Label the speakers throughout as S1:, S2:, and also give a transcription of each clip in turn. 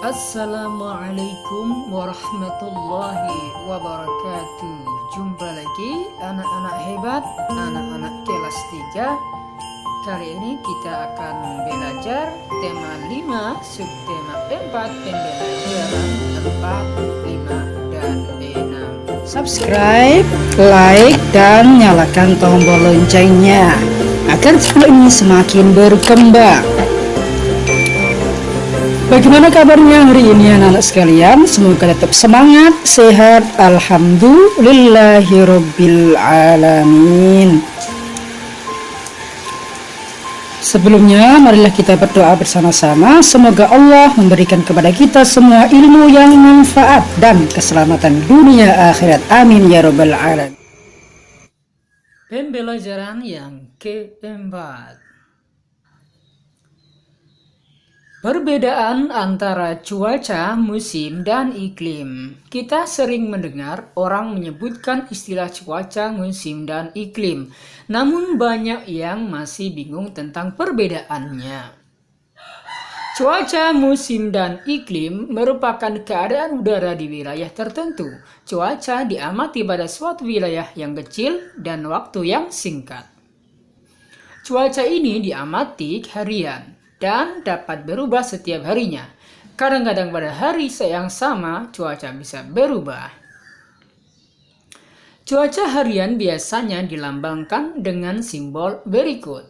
S1: Assalamualaikum warahmatullahi wabarakatuh. Jumpa lagi anak-anak hebat, anak-anak kelas 3. Kali ini kita akan belajar tema 5, subtema 4, pembelajaran 4, 5, dan 6.
S2: Subscribe, like, dan nyalakan tombol loncengnya agar channel ini semakin berkembang. Bagaimana kabarnya hari ini anak-anak sekalian? Semoga tetap semangat, sehat, alhamdulillahirabbil alamin. Sebelumnya, marilah kita berdoa bersama-sama. Semoga Allah memberikan kepada kita semua ilmu yang manfaat dan keselamatan dunia akhirat. Amin ya rabbal alamin.
S1: Pembelajaran yang keempat. Perbedaan antara cuaca, musim, dan iklim. Kita sering mendengar orang menyebutkan istilah cuaca, musim, dan iklim. Namun banyak yang masih bingung tentang perbedaannya. Cuaca, musim, dan iklim merupakan keadaan udara di wilayah tertentu. Cuaca diamati pada suatu wilayah yang kecil dan waktu yang singkat. Cuaca ini diamati harian dan dapat berubah setiap harinya. Kadang-kadang pada hari yang sama, cuaca bisa berubah. Cuaca harian biasanya dilambangkan dengan simbol berikut.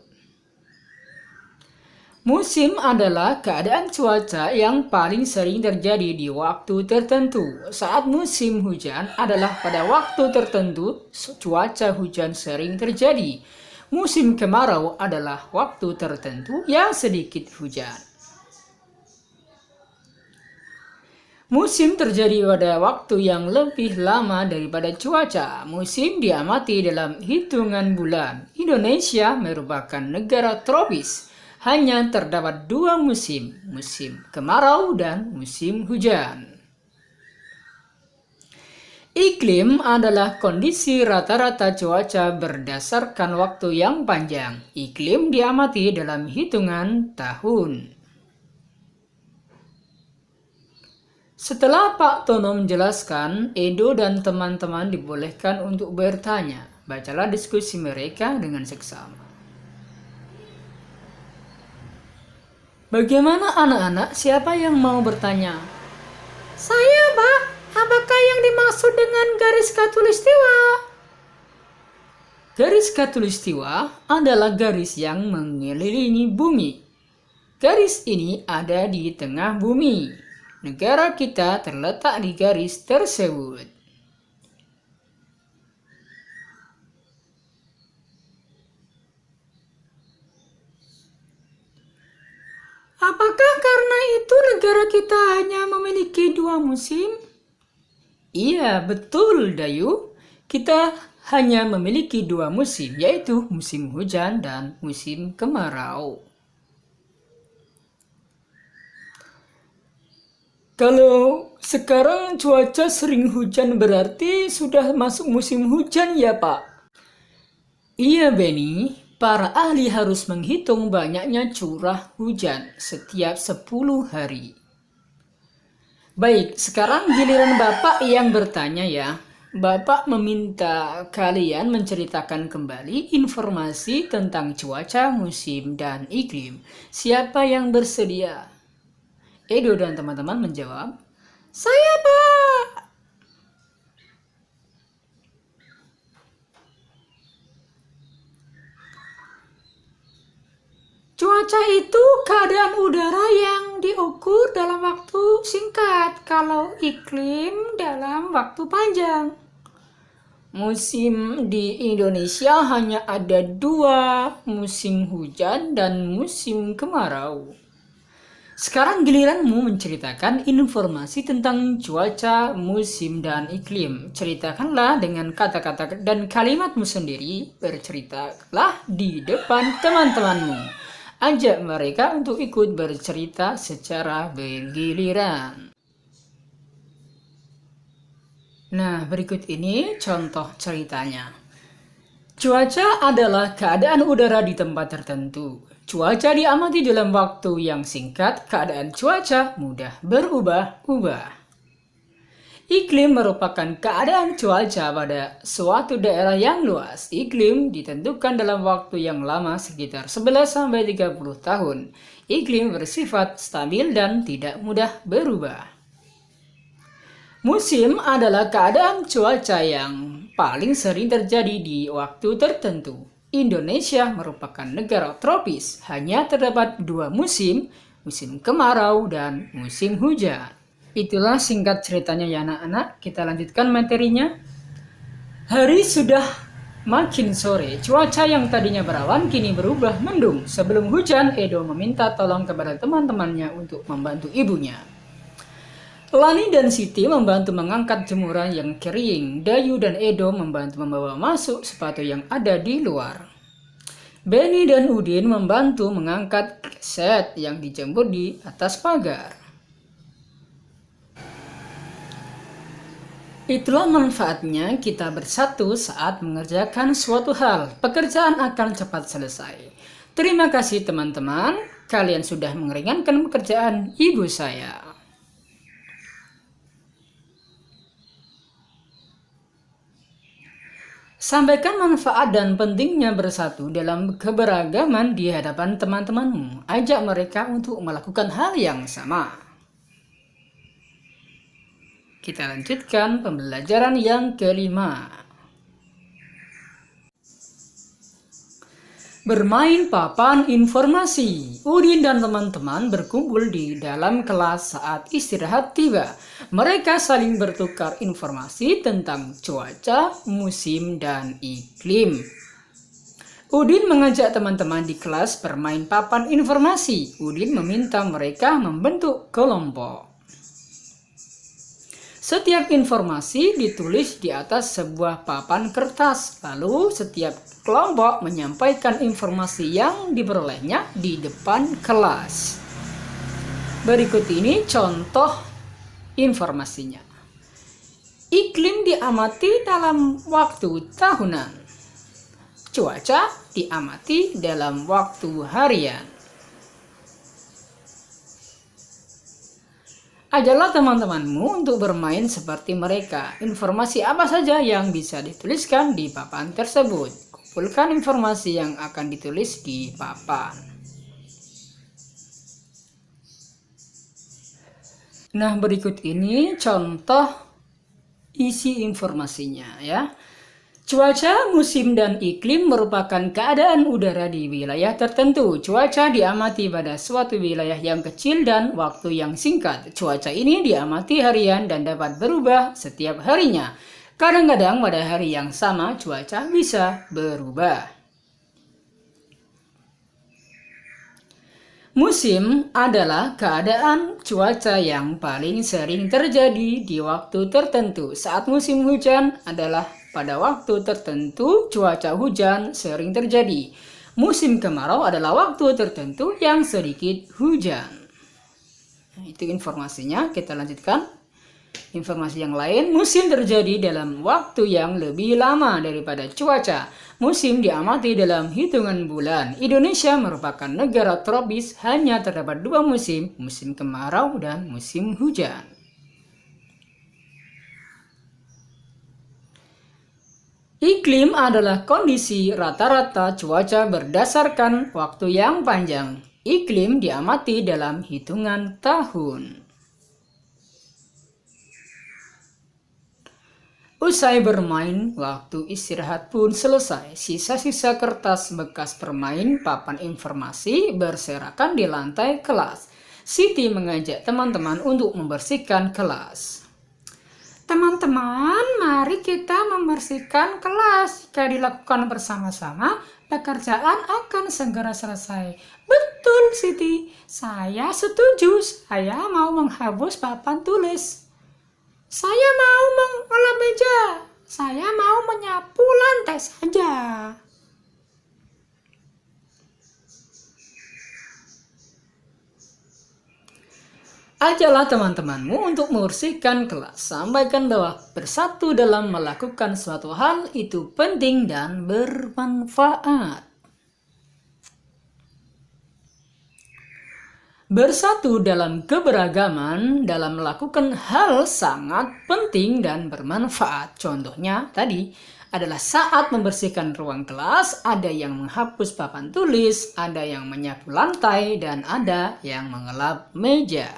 S1: Musim adalah keadaan cuaca yang paling sering terjadi di waktu tertentu. Saat musim hujan adalah pada waktu tertentu cuaca hujan sering terjadi. Musim kemarau adalah waktu tertentu yang sedikit hujan. Musim terjadi pada waktu yang lebih lama daripada cuaca. Musim diamati dalam hitungan bulan. Indonesia merupakan negara tropis. Hanya terdapat 2 musim, musim kemarau dan musim hujan. Iklim adalah kondisi rata-rata cuaca berdasarkan waktu yang panjang. Iklim diamati dalam hitungan tahun. Setelah Pak Tono menjelaskan, Edo dan teman-teman dibolehkan untuk bertanya. Bacalah diskusi mereka dengan seksama. Bagaimana anak-anak? Siapa yang mau bertanya? Saya, Pak. Apakah yang dimaksud dengan garis khatulistiwa? Garis khatulistiwa adalah garis yang mengelilingi bumi. Garis ini ada di tengah bumi. Negara kita terletak di garis tersebut. Apakah karena itu negara kita hanya memiliki 2 musim? Iya, betul Dayu. Kita hanya memiliki 2 musim, yaitu musim hujan dan musim kemarau. Kalau sekarang cuaca sering hujan berarti sudah masuk musim hujan ya, Pak? Iya, Benny. Para ahli harus menghitung banyaknya curah hujan setiap 10 hari. Baik, sekarang giliran Bapak yang bertanya ya. Bapak meminta kalian menceritakan kembali informasi tentang cuaca, musim, dan iklim. Siapa yang bersedia? Edo dan teman-teman menjawab, "Saya, Pak." Cuaca itu keadaan udara yang diukur dalam waktu singkat, kalau iklim dalam waktu panjang. Musim di Indonesia hanya ada 2, musim hujan dan musim kemarau. Sekarang giliranmu menceritakan informasi tentang cuaca, musim, dan iklim. Ceritakanlah dengan kata-kata dan kalimatmu sendiri. Berceritalah di depan teman-temanmu. Ajak mereka untuk ikut bercerita secara bergiliran. Nah, berikut ini contoh ceritanya. Cuaca adalah keadaan udara di tempat tertentu. Cuaca diamati dalam waktu yang singkat, keadaan cuaca mudah berubah-ubah. Iklim merupakan keadaan cuaca pada suatu daerah yang luas. Iklim ditentukan dalam waktu yang lama sekitar 11-30 tahun. Iklim bersifat stabil dan tidak mudah berubah. Musim adalah keadaan cuaca yang paling sering terjadi di waktu tertentu. Indonesia merupakan negara tropis, hanya terdapat 2 musim, musim kemarau dan musim hujan. Itulah singkat ceritanya ya anak-anak, kita lanjutkan materinya. Hari sudah makin sore, cuaca yang tadinya berawan kini berubah mendung. Sebelum hujan, Edo meminta tolong kepada teman-temannya untuk membantu ibunya. Lani dan Siti membantu mengangkat jemuran yang kering. Dayu dan Edo membantu membawa masuk sepatu yang ada di luar. Benny dan Udin membantu mengangkat keset yang dijemur di atas pagar. Itulah manfaatnya kita bersatu saat mengerjakan suatu hal. Pekerjaan akan cepat selesai. Terima kasih teman-teman, kalian sudah meringankan pekerjaan ibu saya. Sampaikan manfaat dan pentingnya bersatu dalam keberagaman di hadapan teman-temanmu. Ajak mereka untuk melakukan hal yang sama. Kita lanjutkan pembelajaran yang kelima. Bermain papan informasi. Udin dan teman-teman berkumpul di dalam kelas saat istirahat tiba. Mereka saling bertukar informasi tentang cuaca, musim, dan iklim. Udin mengajak teman-teman di kelas bermain papan informasi. Udin meminta mereka membentuk kelompok. Setiap informasi ditulis di atas sebuah papan kertas. Lalu setiap kelompok menyampaikan informasi yang diperolehnya di depan kelas. Berikut ini contoh informasinya. Iklim diamati dalam waktu tahunan. Cuaca diamati dalam waktu harian. Ajarlah teman-temanmu untuk bermain seperti mereka. Informasi apa saja yang bisa dituliskan di papan tersebut. Kumpulkan informasi yang akan ditulis di papan. Nah, berikut ini contoh isi informasinya ya. Cuaca, musim, dan iklim merupakan keadaan udara di wilayah tertentu. Cuaca diamati pada suatu wilayah yang kecil dan waktu yang singkat. Cuaca ini diamati harian dan dapat berubah setiap harinya. Kadang-kadang pada hari yang sama cuaca bisa berubah. Musim adalah keadaan cuaca yang paling sering terjadi di waktu tertentu. Saat musim hujan adalah pada waktu tertentu cuaca hujan sering terjadi. Musim kemarau adalah waktu tertentu yang sedikit hujan. Nah, itu informasinya. Kita lanjutkan. Informasi yang lain, musim terjadi dalam waktu yang lebih lama daripada cuaca. Musim diamati dalam hitungan bulan. Indonesia merupakan negara tropis, hanya terdapat 2 musim, musim kemarau dan musim hujan. Iklim adalah kondisi rata-rata cuaca berdasarkan waktu yang panjang. Iklim diamati dalam hitungan tahun. Usai bermain, waktu istirahat pun selesai. Sisa-sisa kertas bekas bermain papan informasi berserakan di lantai kelas. Siti mengajak teman-teman untuk membersihkan kelas. Teman-teman, mari kita membersihkan kelas. Jika dilakukan bersama-sama, pekerjaan akan segera selesai. Betul, Siti. Saya setuju. Saya mau menghapus papan tulis. Saya mau mengolah meja. Saya mau menyapu lantai saja. Ajaklah teman-temanmu untuk membersihkan kelas. Sampaikan bahwa bersatu dalam melakukan suatu hal itu penting dan bermanfaat. Bersatu dalam keberagaman dalam melakukan hal sangat penting dan bermanfaat. Contohnya tadi adalah saat membersihkan ruang kelas, ada yang menghapus papan tulis, ada yang menyapu lantai, dan ada yang mengelap meja.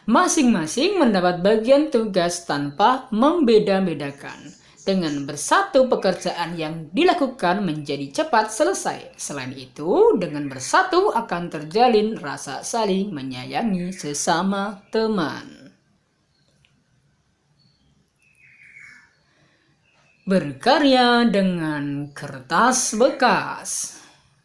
S1: Masing-masing mendapat bagian tugas tanpa membeda-bedakan. Dengan bersatu pekerjaan yang dilakukan menjadi cepat selesai. Selain itu, dengan bersatu akan terjalin rasa saling menyayangi sesama teman. Berkarya dengan kertas bekas.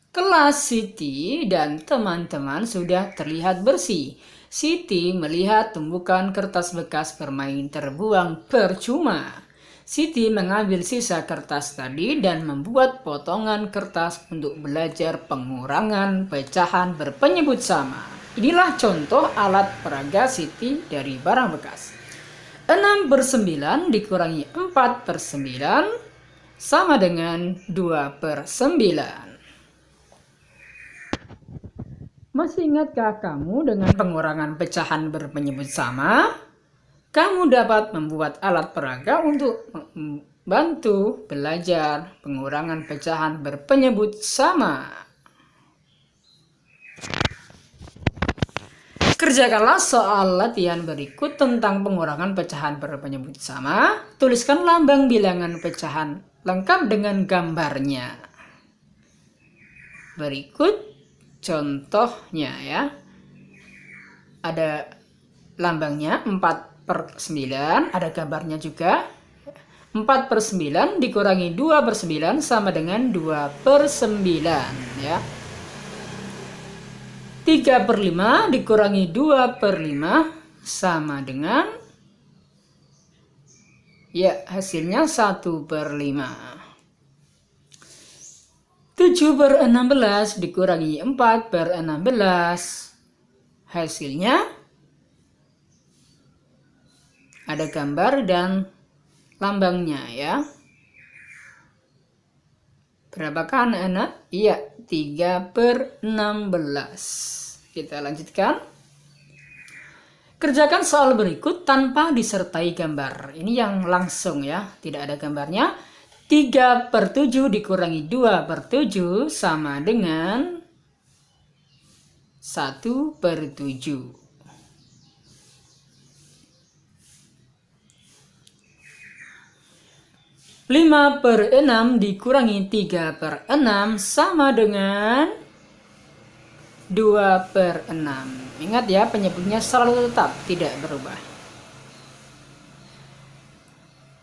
S1: Kelas Siti dan teman-teman sudah terlihat bersih. Siti melihat tumpukan kertas bekas bermain terbuang percuma. Siti mengambil sisa kertas tadi dan membuat potongan kertas untuk belajar pengurangan pecahan berpenyebut sama. Inilah contoh alat peraga Siti dari barang bekas. 6/9 dikurangi 4/9 sama dengan 2/9. Masih ingatkah kamu dengan pengurangan pecahan berpenyebut sama? Kamu dapat membuat alat peraga untuk membantu belajar pengurangan pecahan berpenyebut sama. Kerjakanlah soal latihan berikut tentang pengurangan pecahan berpenyebut sama. Tuliskan lambang bilangan pecahan lengkap dengan gambarnya. Berikut contohnya ya. Ada lambangnya 4/9, ada gambarnya juga. 4/9 dikurangi 2/9 sama dengan 2/9 ya. 3/5 dikurangi 2/5 sama dengan ya hasilnya 1/5. 7/16 dikurangi 4/16 hasilnya ada gambar dan lambangnya ya. Berapakah anak-anak? Iya, 3/16. Kita lanjutkan. Kerjakan soal berikut tanpa disertai gambar. Ini yang langsung ya, tidak ada gambarnya. 3/7 dikurangi 2/7 sama dengan 1/7. 5/6 dikurangi 3/6 sama dengan 2/6. Ingat ya, penyebutnya selalu tetap, tidak berubah.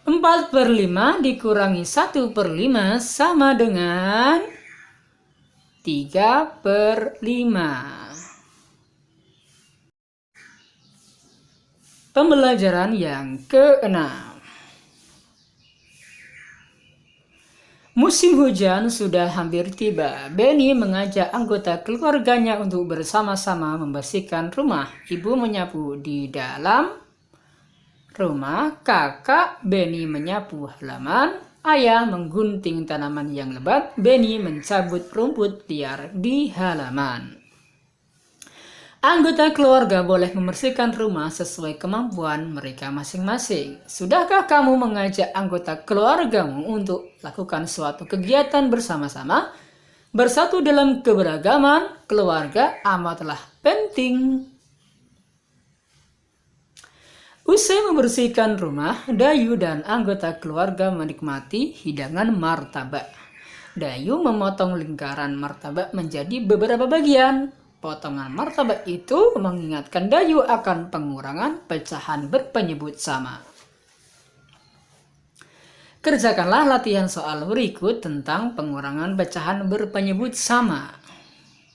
S1: 4/5 dikurangi 1/5 sama dengan 3/5. Pembelajaran yang ke-6. Musim hujan sudah hampir tiba. Benny mengajak anggota keluarganya untuk bersama-sama membersihkan rumah. Ibu menyapu di dalam rumah, kakak Benny menyapu halaman, ayah menggunting tanaman yang lebat, Benny mencabut rumput liar di halaman. Anggota keluarga boleh membersihkan rumah sesuai kemampuan mereka masing-masing. Sudahkah kamu mengajak anggota keluargamu untuk lakukan suatu kegiatan bersama-sama? Bersatu dalam keberagaman, keluarga amatlah penting. Usai membersihkan rumah, Dayu dan anggota keluarga menikmati hidangan martabak. Dayu memotong lingkaran martabak menjadi beberapa bagian. Potongan martabak itu mengingatkan Dayu akan pengurangan pecahan berpenyebut sama. Kerjakanlah latihan soal berikut tentang pengurangan pecahan berpenyebut sama.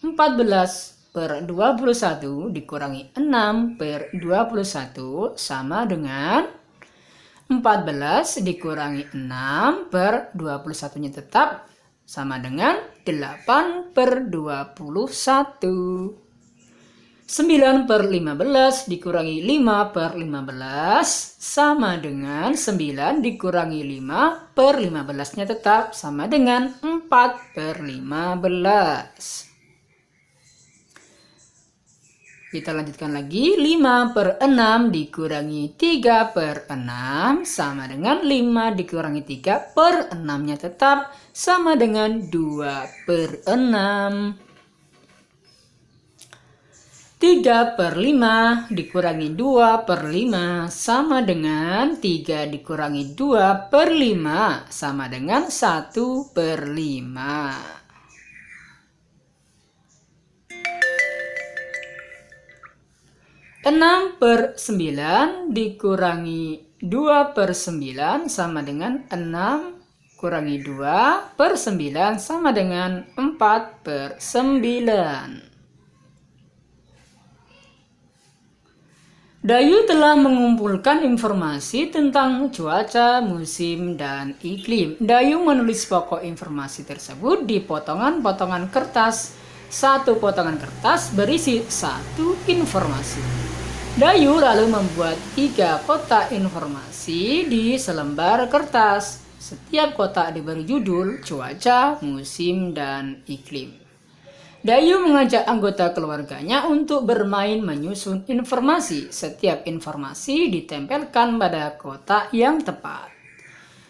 S1: 14/21 dikurangi 6/21 sama dengan 14 dikurangi 6/21-nya tetap sama dengan 8/21. 9/15 dikurangi 5/15 sama dengan 9 dikurangi 5/15-nya tetap sama dengan 4/15. Kita lanjutkan lagi. 5/6 dikurangi 3/6 sama dengan 5 dikurangi 3/6-nya tetap sama dengan 2/6. 3/5 dikurangi 2/5 sama dengan 3 dikurangi 2/5 sama dengan 1/5. 6/9 dikurangi 2/9 sama dengan 6 kurangi 2/9 sama dengan 4/9. Dayu telah mengumpulkan informasi tentang cuaca, musim, dan iklim. Dayu menulis pokok informasi tersebut di potongan-potongan kertas. Satu potongan kertas berisi satu informasi. Dayu lalu membuat 3 kotak informasi di selembar kertas. Setiap kotak diberi judul cuaca, musim, dan iklim. Dayu mengajak anggota keluarganya untuk bermain menyusun informasi. Setiap informasi ditempelkan pada kotak yang tepat.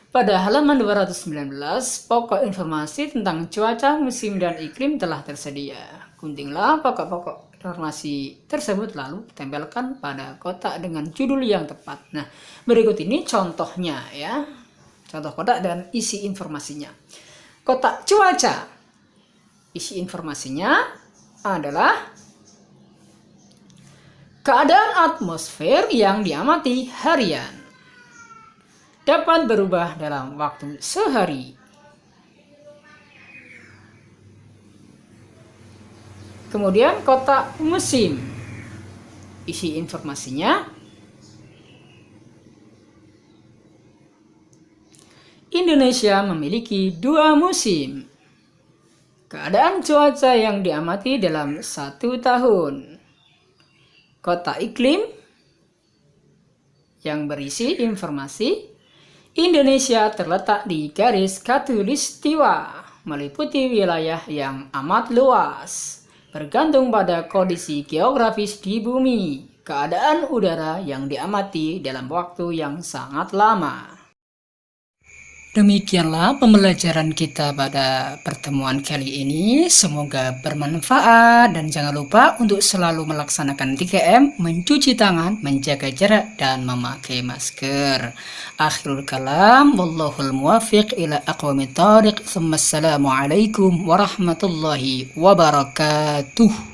S1: Pada halaman 219, pokok informasi tentang cuaca, musim, dan iklim telah tersedia. Guntinglah pokok-pokok informasi tersebut lalu tempelkan pada kotak dengan judul yang tepat. Nah, berikut ini contohnya ya. Contoh kotak dan isi informasinya. Kotak cuaca. Isi informasinya adalah keadaan atmosfer yang diamati harian. Dapat berubah dalam waktu sehari. Kemudian kotak musim. Isi informasinya Indonesia memiliki 2 musim. Keadaan cuaca yang diamati dalam 1 tahun. Kotak iklim yang berisi informasi Indonesia terletak di garis khatulistiwa, meliputi wilayah yang amat luas, bergantung pada kondisi geografis di bumi, keadaan udara yang diamati dalam waktu yang sangat lama. Demikianlah pembelajaran kita pada pertemuan kali ini. Semoga bermanfaat dan jangan lupa untuk selalu melaksanakan 3M, mencuci tangan, menjaga jarak, dan memakai masker. Akhirul kalam, wallahul muwafiq ila aqwamit thariq. Assalamualaikum warahmatullahi wabarakatuh.